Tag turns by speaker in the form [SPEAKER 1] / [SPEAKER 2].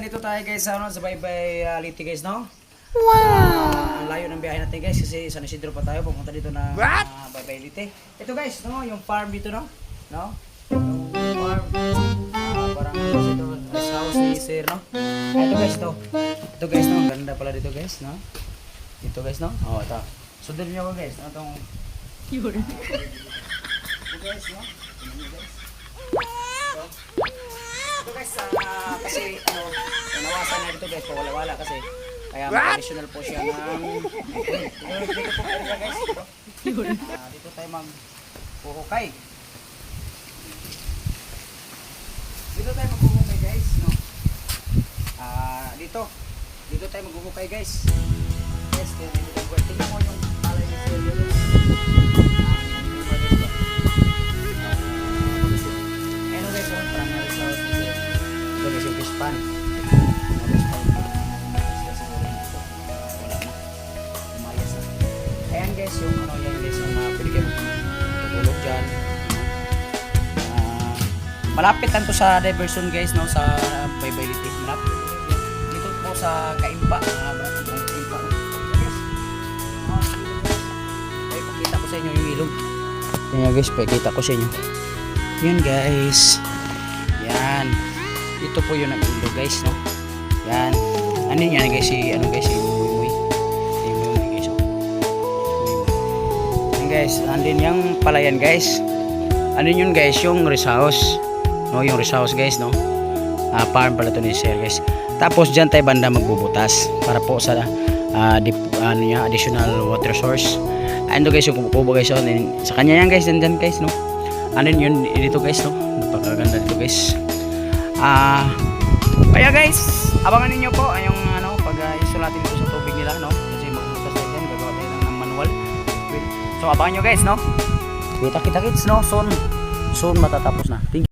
[SPEAKER 1] Nandito tayo guys sa Baybay Liti guys, no? Wow! Ang layo ng biyahe natin guys kasi San Isidro pa tayo pumunta dito na Baybay Liti. Ito guys, no, yung farm dito, no? No? Yung farm. Parang ito, rest house ni Sir, no? Ito guys, to. Ito guys, no, ang ganda pala dito guys, no? Dito guys, no? Oh, ito. Sundin niyo ako guys, no, tong ito guys, no? Ito guys, kasi ano, nawasan na dito guys, wala kasi kaya additional po siya ng dito po kaya guys, dito tayo maghuhukay. Dito tayo maghuhukay guys, no? Dito tayo maghuhukay guys. Yes, tingnan mo yung palay ni Sir dito. Pan. Ayan guys, yung ano yan guys, yung pwede kayo tutulog dyan. Malapit lang to sa diversion guys, no, sa Baybay Liti. Malapit dito po sa Kaimpa. Kaimpa. Ay, pakita ko sa inyo yung ilog. Yan guys, pakita ko sa inyo. Yan guys. Yan. Ito po yun ang ilog guys, no? Yan. Ano yan guys, si Umuy. Guys, oh. Yan guys, andin yung palayan guys. Andin yun guys, yung rest house. No, yung rest house guys, no? Farm pala to ni Sir guys. Tapos dyan tayo banda magbubutas para po sa additional water source. Ando guys, yung kubo guys, oh. Sa kanya yan guys, dyan guys, no? Andin yun dito guys, no? Napakaganda dito guys. Kaya guys, abangan niyo po yung ano pag-isulatin ko sa tubig nila, no? Kasi magbubutas tayo dyan, gagawa tayo ng manual. So abangan niyo guys, no? Kita-kita kids, no? Soon matatapos na. Thank you.